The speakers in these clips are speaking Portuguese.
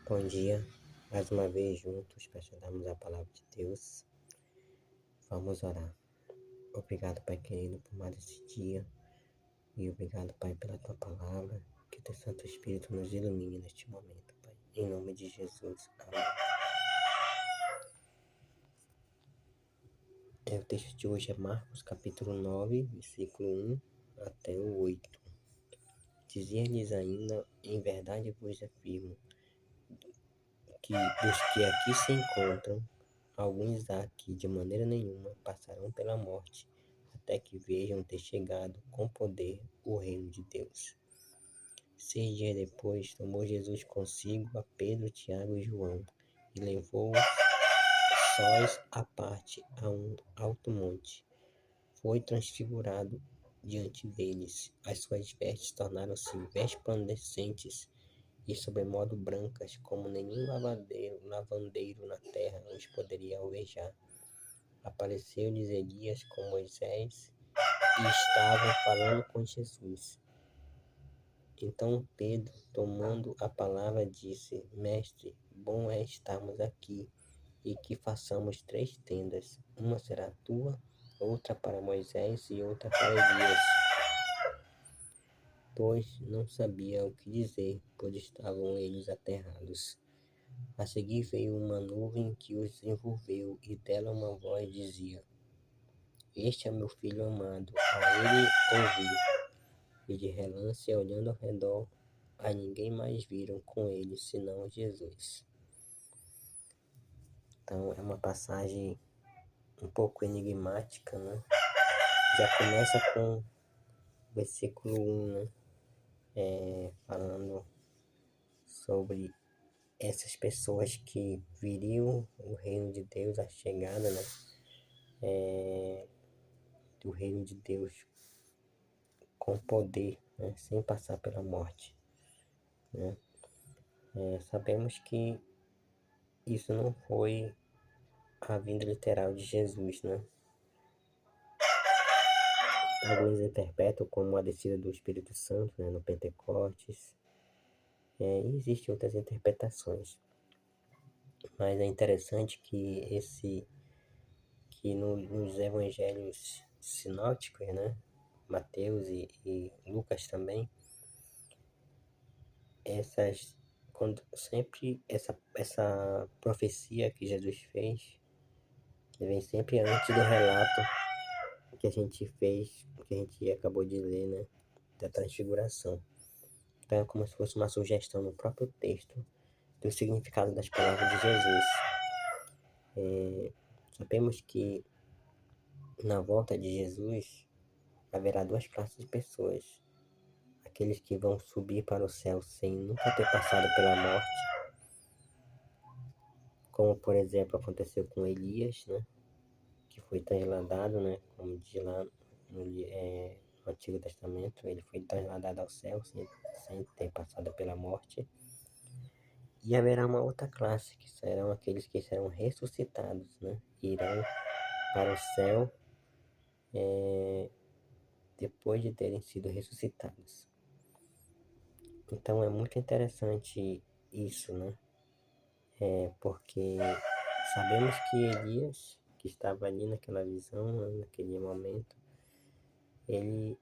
Bom dia, mais uma vez juntos para estudarmos a palavra de Deus. Vamos orar. Obrigado, Pai querido, por mais esse dia. E obrigado, Pai, pela tua palavra. Que teu Santo Espírito nos ilumine neste momento, Pai. Em nome de Jesus. Amém. O texto de hoje é Marcos, capítulo 9, versículo 1 até o 8. Dizia-lhes ainda: em verdade vos afirmo que dos que aqui se encontram, alguns há que de maneira nenhuma passarão pela morte, até que vejam ter chegado com poder o reino de Deus. 6 dias depois, tomou Jesus consigo a Pedro, Tiago e João, e levou-os sós à parte a um alto monte. Foi transfigurado diante deles. As suas vestes tornaram-se resplandecentes e sobremodo brancas, como nenhum lavandeiro na terra os poderia alvejar. Apareceu-lhes Elias com Moisés e estavam falando com Jesus. Então Pedro, tomando a palavra, disse: Mestre, bom é estarmos aqui e que façamos 3 tendas. Uma será tua, outra para Moisés e outra para Elias. Pois não sabia o que dizer, pois estavam eles aterrados. A seguir veio uma nuvem que os envolveu, e dela uma voz dizia: Este é meu filho amado, a ele ouvi. E de relance, olhando ao redor, a ninguém mais viram com ele, senão Jesus. Então é uma passagem um pouco enigmática, né? Já começa com o versículo 1, né? Falando sobre essas pessoas que viriam o reino de Deus, a chegada, né? Do reino de Deus com poder, né? Sem passar pela morte, né? Sabemos que isso não foi a vinda literal de Jesus, né? Alguns interpretam como a descida do Espírito Santo, né, no Pentecostes. E existem outras interpretações. Mas é interessante que nos evangelhos sinóticos, né, Mateus e Lucas também, sempre essa profecia que Jesus fez vem sempre antes do relato que a gente fez, que a gente acabou de ler, né, da transfiguração. Então é como se fosse uma sugestão no próprio texto do significado das palavras de Jesus. Sabemos que na volta de Jesus haverá 2 classes de pessoas: aqueles que vão subir para o céu sem nunca ter passado pela morte, como por exemplo aconteceu com Elias, né, que foi transladado, né, como diz lá no Antigo Testamento, ele foi transladado ao céu sem ter passado pela morte. E haverá uma outra classe, que serão aqueles que serão ressuscitados, né, irão para o céu depois de terem sido ressuscitados. Então é muito interessante isso, né? Porque sabemos que Elias, que estava ali naquela visão, né, naquele momento, ele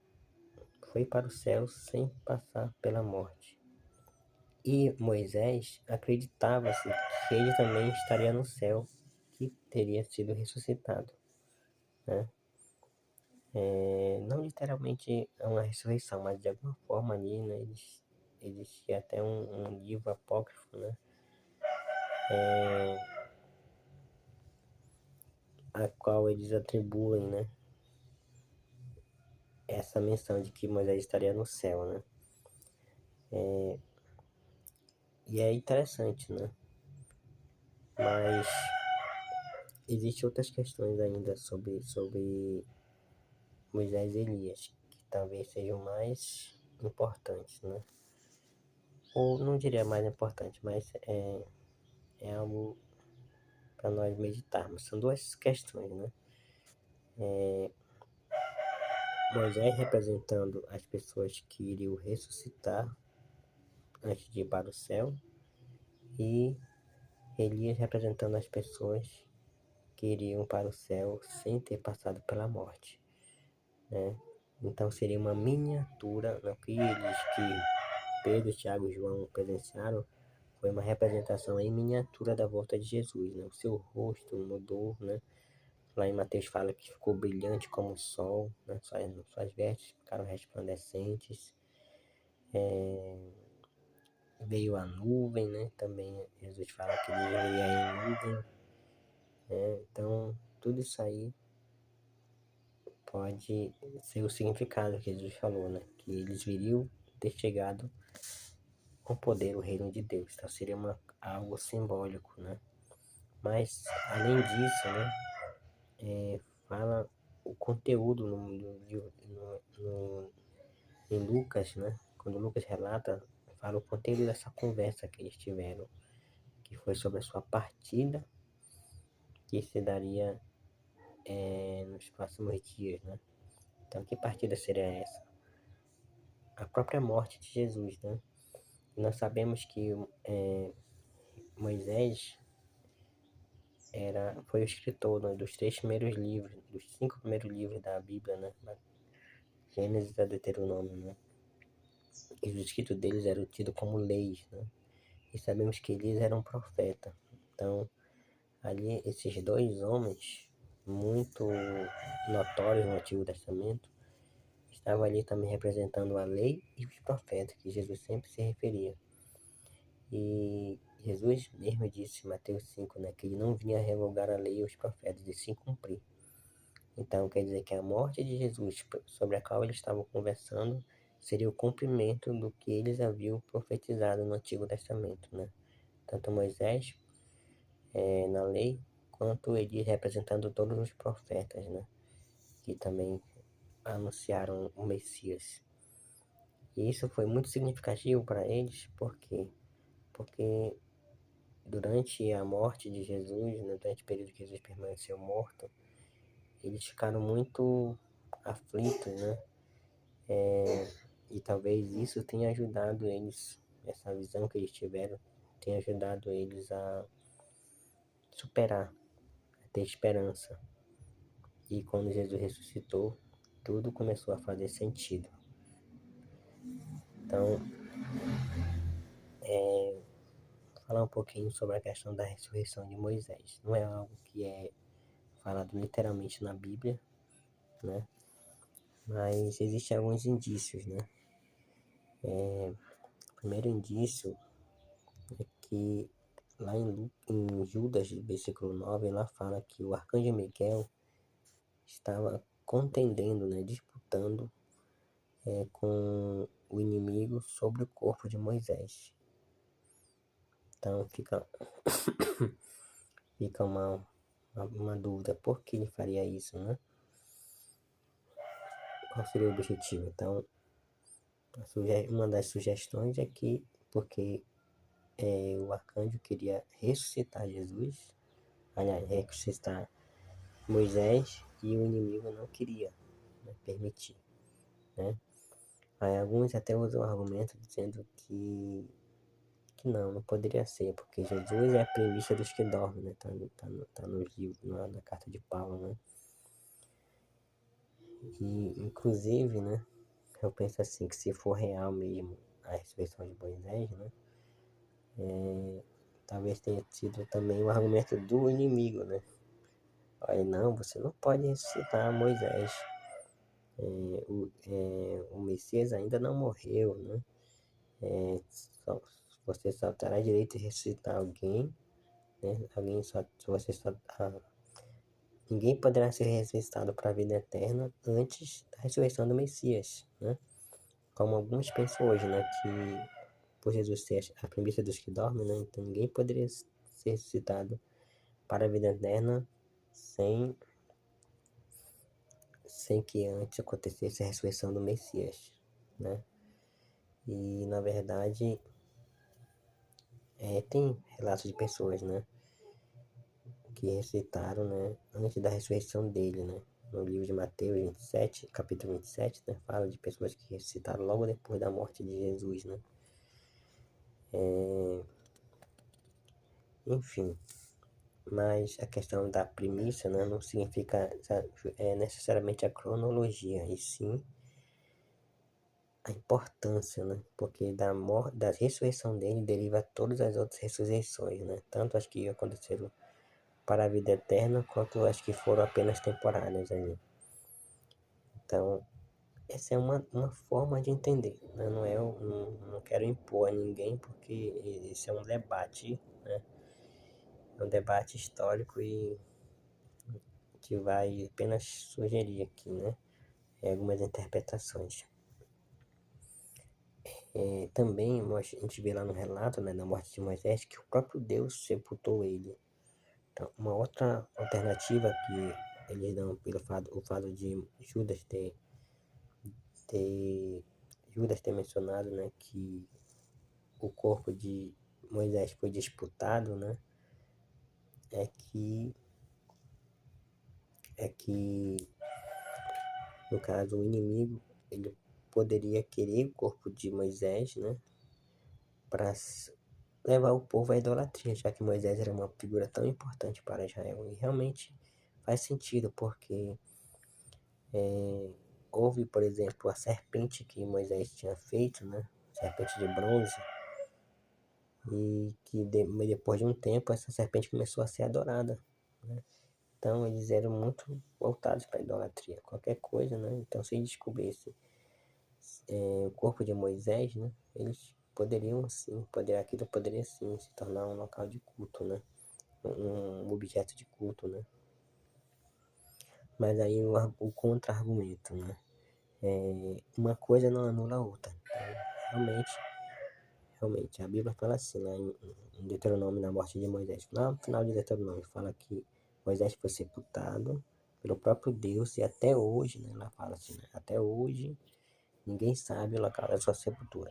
foi para o céu sem passar pela morte. E Moisés acreditava-se que ele também estaria no céu, que teria sido ressuscitado, né? Não literalmente é uma ressurreição, mas de alguma forma ali, né, existia até um livro apócrifo, né, a qual eles atribuem, né, essa menção de que Moisés estaria no céu, né. E é interessante, né, mas existem outras questões ainda sobre Moisés e Elias, que talvez sejam mais importantes, né, ou não diria mais importante, mas é algo para nós meditarmos. São 2 questões, né. Moisés representando as pessoas que iriam ressuscitar antes de ir para o céu, e Elias representando as pessoas que iriam para o céu sem ter passado pela morte, né? Então seria uma miniatura, no que Pedro, Tiago e João presenciaram, foi uma representação em miniatura da volta de Jesus, né? O seu rosto mudou, né? Lá em Mateus fala que ficou brilhante como o sol, né? Suas vestes ficaram resplandecentes. Veio a nuvem, né? Também Jesus fala que ele ia em nuvem, né? Então, tudo isso aí pode ser o significado que Jesus falou, né? Que eles viriam ter chegado com poder o reino de Deus. Então, seria algo simbólico, né? Mas, além disso, né? Fala o conteúdo em Lucas, né? Quando Lucas relata, fala o conteúdo dessa conversa que eles tiveram, que foi sobre a sua partida, que se daria nos próximos dias, né? Então, que partida seria essa? A própria morte de Jesus, né? Nós sabemos que Moisés foi o escritor, né, dos 3 primeiros livros, dos 5 primeiros livros da Bíblia, né? Gênesis a Deuteronômio, né? E os escritos deles eram tidos como leis, né? E sabemos que Elias era um profeta. Então, ali, esses 2 homens, muito notórios no Antigo Testamento, estavam ali também representando a lei e os profetas, que Jesus sempre se referia. E Jesus mesmo disse em Mateus 5, né, que ele não vinha revogar a lei e os profetas, e sim cumprir. Então, quer dizer que a morte de Jesus, sobre a qual eles estavam conversando, seria o cumprimento do que eles haviam profetizado no Antigo Testamento, né? Tanto Moisés, na lei, quanto Elias representando todos os profetas, né? Que também anunciaram o Messias. E isso foi muito significativo para eles, porque durante a morte de Jesus, né, durante o período que Jesus permaneceu morto, eles ficaram muito aflitos, né? E talvez isso tenha ajudado eles, essa visão que eles tiveram, tenha ajudado eles a superar, a ter esperança. E quando Jesus ressuscitou, tudo começou a fazer sentido. Então, falar um pouquinho sobre a questão da ressurreição de Moisés. Não é algo que é falado literalmente na Bíblia, né? Mas existem alguns indícios, né? O primeiro indício é que lá em Judas, versículo 9, lá fala que o arcanjo Miguel estava contendendo, né, disputando com o inimigo sobre o corpo de Moisés. Então fica uma dúvida, por que ele faria isso, né? Qual seria o objetivo? Então, uma das sugestões é que, porque o arcanjo queria ressuscitar Jesus, aliás, ressuscitar Moisés, e o inimigo não queria, né, permitir, né? Aí alguns até usam o argumento dizendo que não poderia ser, porque Jesus é a premissa dos que dormem, né? Tá nos livros, na carta de Paulo, né? E, inclusive, né, eu penso assim, que se for real mesmo a ressurreição de Moisés, né, talvez tenha sido também um argumento do inimigo, né? Olha, não, você não pode ressuscitar Moisés. O Messias ainda não morreu, né? Você só terá direito de ressuscitar alguém, né? Ninguém poderá ser ressuscitado para a vida eterna antes da ressurreição do Messias, né? Como alguns pensam hoje, né? Que por Jesus ser a premissa dos que dormem, né? Então ninguém poderia ser ressuscitado para a vida eterna sem que antes acontecesse a ressurreição do Messias, né? E na verdade tem relatos de pessoas, né, que ressuscitaram, né, antes da ressurreição dele, né? No livro de Mateus 27, capítulo 27, né, fala de pessoas que ressuscitaram logo depois da morte de Jesus, né? enfim. Mas a questão da premissa, né, não significa necessariamente a cronologia, e sim a importância, né? Porque da ressurreição dele deriva todas as outras ressurreições, né? Tanto as que aconteceram para a vida eterna, quanto as que foram apenas temporárias ali. Então, essa é uma forma de entender, né? Não quero impor a ninguém, porque esse é um debate, né? É um debate histórico e que vai apenas sugerir aqui, né? Algumas interpretações. Também a gente vê lá no relato, né, da morte de Moisés, que o próprio Deus sepultou ele. Então, uma outra alternativa que eles dão pelo fato de ter, Judas ter mencionado, né, que o corpo de Moisés foi disputado, né, é que, é que, no caso, o inimigo, ele poderia querer o corpo de Moisés, né, para levar o povo à idolatria, já que Moisés era uma figura tão importante para Israel. E realmente faz sentido, porque houve, por exemplo, a serpente que Moisés tinha feito, né? Serpente de bronze, e que depois de um tempo essa serpente começou a ser adorada, né? Então eles eram muito voltados para a idolatria, qualquer coisa, né? Então se descobrisse o corpo de Moisés, né? Eles poderiam sim, aquilo poderia sim se tornar um local de culto, né? Um objeto de culto, né? Mas aí o contra-argumento, né? Uma coisa não anula a outra. Então, realmente, a Bíblia fala assim, lá em Deuteronômio, na morte de Moisés. Lá no final de Deuteronômio, fala que Moisés foi sepultado pelo próprio Deus e até hoje, né? Ela fala assim, né? Até hoje, ninguém sabe o local da sua sepultura.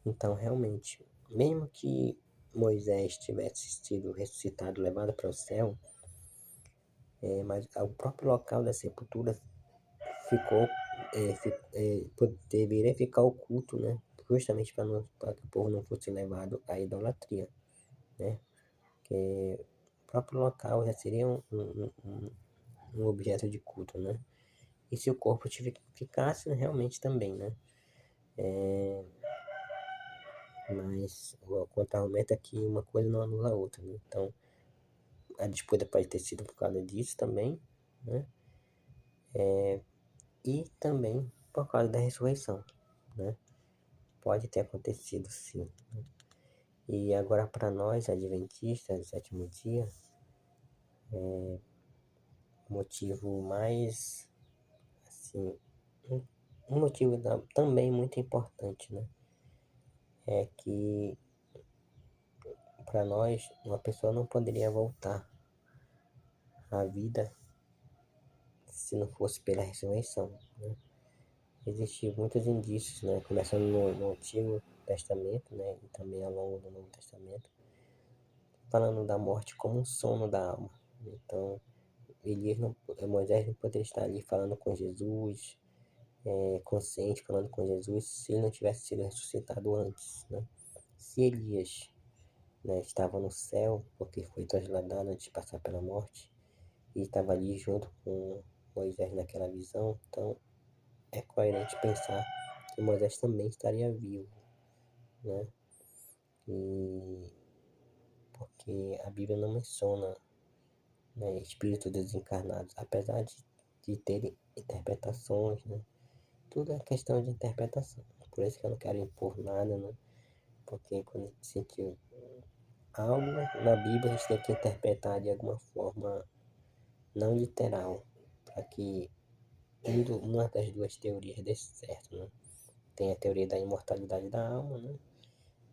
Então, realmente, mesmo que Moisés tivesse sido ressuscitado, levado para o céu, mas o próprio local da sepultura ficou, deveria ficar oculto, né? Justamente para que o povo não fosse levado à idolatria, né? Que o próprio local já seria um objeto de culto, né? E se o corpo ficasse realmente também, né? Mas o contra-argumento é que uma coisa não anula a outra, né? Então, a disputa pode ter sido por causa disso também, né? E também por causa da ressurreição, né? Pode ter acontecido sim. E agora para nós, adventistas do sétimo dia, o motivo mais, assim, um motivo também muito importante, né? É que para nós, uma pessoa não poderia voltar à vida se não fosse pela ressurreição, né? Existem muitos indícios, né? Começando no Antigo Testamento, né? E também ao longo do Novo Testamento, falando da morte como um sono da alma. Então, Moisés não poderia estar ali falando com Jesus, consciente, falando com Jesus, se ele não tivesse sido ressuscitado antes, né? Se Elias, né, estava no céu, porque foi trasladado antes de passar pela morte, e estava ali junto com Moisés naquela visão, então é coerente pensar que Moisés também estaria vivo, né? E porque a Bíblia não menciona, né, espíritos desencarnados, apesar de terem interpretações, né? Tudo é questão de interpretação. Por isso que eu não quero impor nada, né? Porque quando a gente sentir algo na Bíblia, a gente tem que interpretar de alguma forma não literal, para que uma das duas teorias dê certo, né? Tem a teoria da imortalidade da alma, né?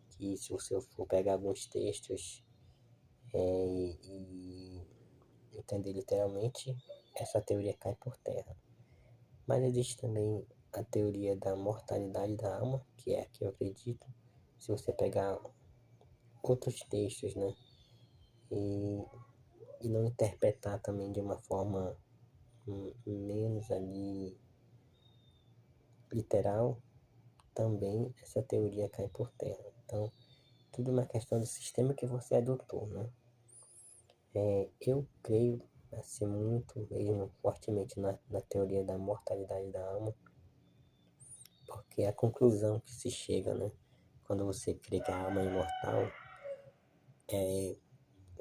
Que se você for pegar alguns textos e entender literalmente, essa teoria cai por terra. Mas existe também a teoria da mortalidade da alma, que é a que eu acredito. Se você pegar outros textos, né, e, e não interpretar também de uma forma menos ali literal, também essa teoria cai por terra. Então, tudo uma questão do sistema que você adotou, né? Eu creio, assim, muito mesmo fortemente na teoria da mortalidade da alma, porque a conclusão que se chega, né? Quando você crê que a alma é imortal,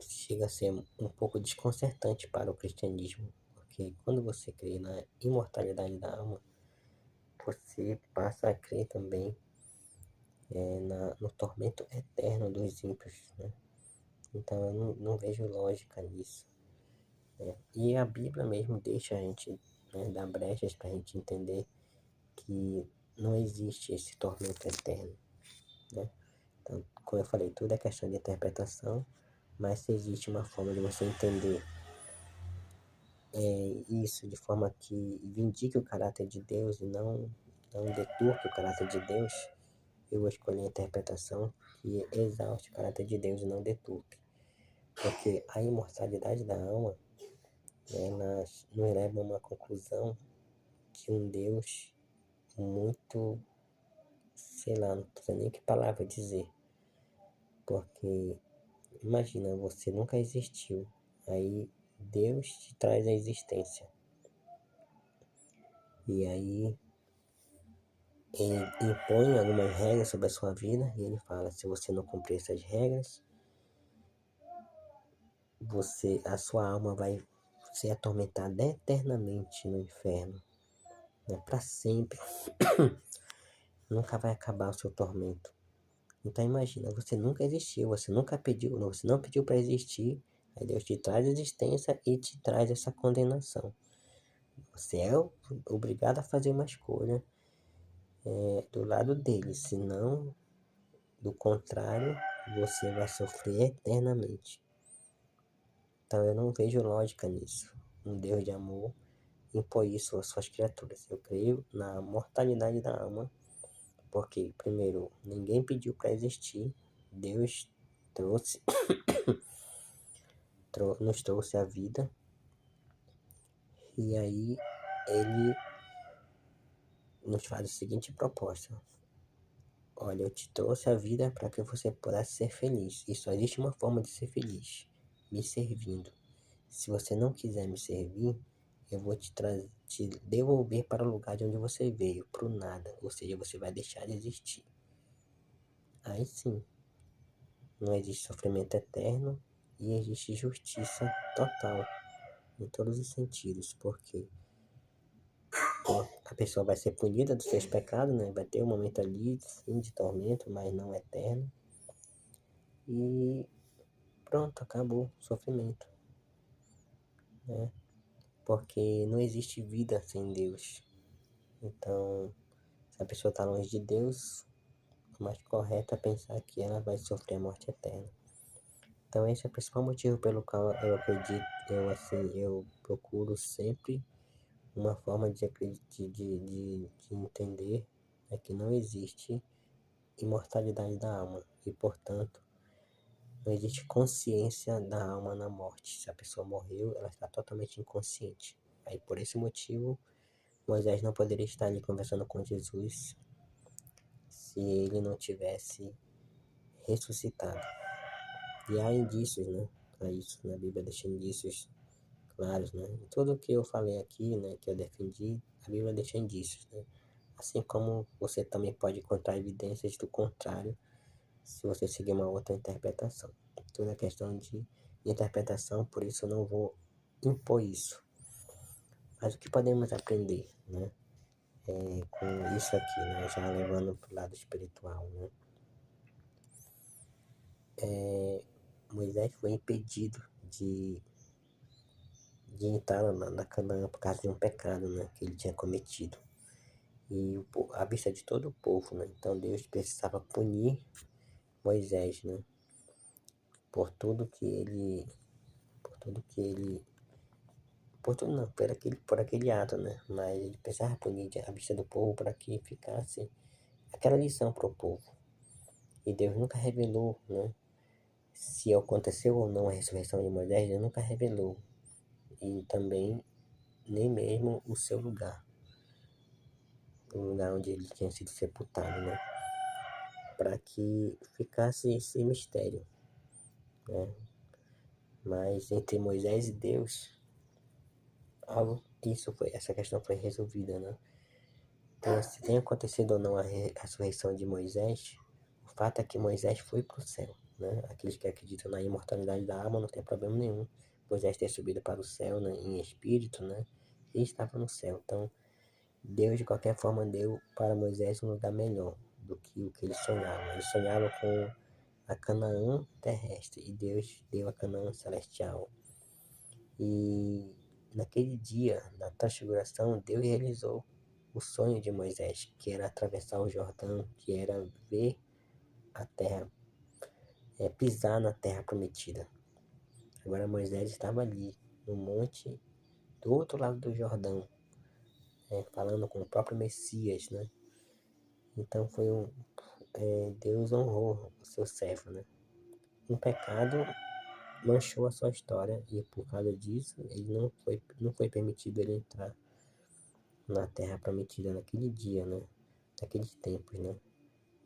chega a ser um pouco desconcertante para o cristianismo, porque quando você crê na imortalidade da alma, você passa a crer também no tormento eterno dos ímpios, né? Então eu não vejo lógica nisso, né? E a Bíblia mesmo deixa a gente, né, dar brechas para a gente entender que não existe esse tormento eterno, né? Então, como eu falei, tudo é questão de interpretação, mas se existe uma forma de você entender isso de forma que vindique o caráter de Deus e não deturpe o caráter de Deus, eu vou escolher a interpretação que exauste o caráter de Deus e não deturpe. Porque a imortalidade da alma, ela nos leva a uma conclusão de um Deus muito, sei lá, não sei nem que palavra dizer. Porque imagina, você nunca existiu, aí Deus te traz a existência. E aí ele impõe algumas regras sobre a sua vida e ele fala, se você não cumprir essas regras, a sua alma vai ser atormentada eternamente no inferno, né? Para sempre. Nunca vai acabar o seu tormento. Então imagina, você nunca existiu, você não pediu para existir, aí Deus te traz a existência e te traz essa condenação. Você é obrigado a fazer uma escolha do lado dele, senão, do contrário, você vai sofrer eternamente. Então eu não vejo lógica nisso. Um Deus de amor impõe isso às suas criaturas. Eu creio na mortalidade da alma, porque, primeiro, ninguém pediu para existir, Deus trouxe, nos trouxe a vida, e aí ele nos faz a seguinte proposta: olha, eu te trouxe a vida para que você pudesse ser feliz, e só existe uma forma de ser feliz, me servindo. Se você não quiser me servir, eu vou te devolver para o lugar de onde você veio, para o nada, ou seja, você vai deixar de existir. Aí sim, não existe sofrimento eterno e existe justiça total, em todos os sentidos, porque a pessoa vai ser punida dos seus pecados, né? Vai ter um momento ali, sim, de tormento, mas não eterno. E pronto, acabou o sofrimento, né? Porque não existe vida sem Deus. Então, se a pessoa está longe de Deus, o mais correto é pensar que ela vai sofrer a morte eterna. Então esse é o principal motivo pelo qual eu acredito, eu procuro sempre uma forma de entender que não existe imortalidade da alma e, portanto, não existe consciência da alma na morte. Se a pessoa morreu, ela está totalmente inconsciente. Aí por esse motivo, Moisés não poderia estar ali conversando com Jesus se ele não tivesse ressuscitado. E há indícios, né? A isso, na Bíblia deixa indícios claros, né? Tudo que eu falei aqui, né, que eu defendi, a Bíblia deixa indícios, né? Assim como você também pode encontrar evidências do contrário se você seguir uma outra interpretação. Tudo é questão de interpretação, por isso eu não vou impor isso. Mas o que podemos aprender, né? Com isso aqui, né? Já levando para o lado espiritual, né? Moisés foi impedido de entrar na Canaã por causa de um pecado, né, que ele tinha cometido. E à vista de todo o povo, né? Então Deus precisava punir Moisés, né? Por tudo que ele, por tudo que ele, por tudo não, por aquele ato, né? Mas ele precisava punir à vista do povo para que ficasse aquela lição para o povo. E Deus nunca revelou, né? Se aconteceu ou não a ressurreição de Moisés, Deus nunca revelou. E também nem mesmo o seu lugar, o lugar onde ele tinha sido sepultado, né? para que ficasse esse mistério, né? Mas entre Moisés e Deus, essa questão foi resolvida, né? Então, se tem acontecido ou não a ressurreição de Moisés, o fato é que Moisés foi para o céu, né? Aqueles que acreditam na imortalidade da alma não tem problema nenhum. Moisés ter subido para o céu, né, em espírito, né? E estava no céu. Então, Deus de qualquer forma deu para Moisés um lugar melhor do que o que ele sonhava. Ele sonhava com a Canaã terrestre e Deus deu a Canaã celestial. E naquele dia, na transfiguração, Deus realizou o sonho de Moisés, que era atravessar o Jordão, que era ver a terra, pisar na terra prometida. Agora Moisés estava ali, no monte, do outro lado do Jordão, falando com o próprio Messias, né? Então Deus honrou o seu servo, né? Um pecado manchou a sua história e por causa disso ele não foi permitido ele entrar na terra prometida naquele dia, né? Naqueles tempos, né?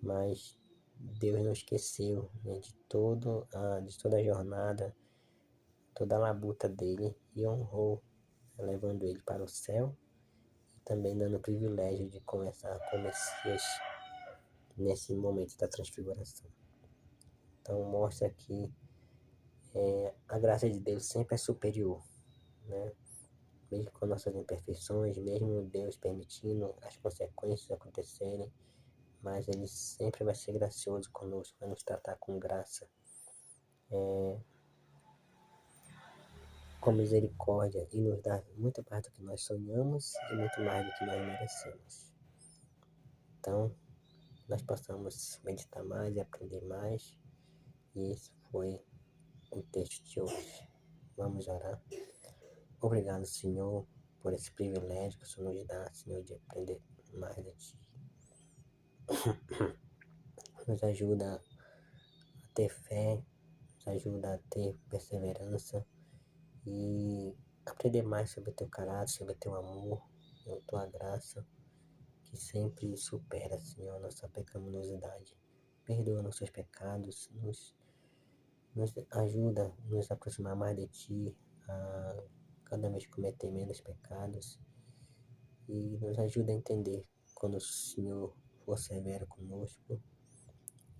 Mas Deus não esqueceu, né, de toda a jornada, toda a labuta dele e honrou, levando ele para o céu e também dando o privilégio de conversar com o Messias nesse momento da transfiguração. Então mostra que a graça de Deus sempre é superior, né? Mesmo com nossas imperfeições, mesmo Deus permitindo as consequências acontecerem, mas Ele sempre vai ser gracioso conosco, vai nos tratar com graça, com misericórdia e nos dar muito mais do que nós sonhamos e muito mais do que nós merecemos. Então, nós possamos meditar mais e aprender mais, e esse foi o texto de hoje. Vamos orar. Obrigado, Senhor, por esse privilégio que o Senhor nos dá, Senhor, de aprender mais de Ti. Nos ajuda a ter fé, nos ajuda a ter perseverança e aprender mais sobre o Teu caráter, sobre o Teu amor, a Tua graça, que sempre supera, Senhor, a nossa pecaminosidade. Perdoa nossos pecados, nos ajuda a nos aproximar mais de Ti, a cada vez cometer menos pecados e nos ajuda a entender quando o Senhor for severo conosco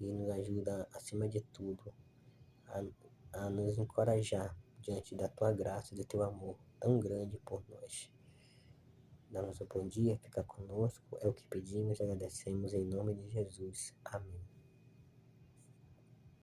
e nos ajuda, acima de tudo, a nos encorajar diante da Tua graça e do Teu amor tão grande por nós. Dá-nos um bom dia, fica conosco, é o que pedimos e agradecemos em nome de Jesus. Amém.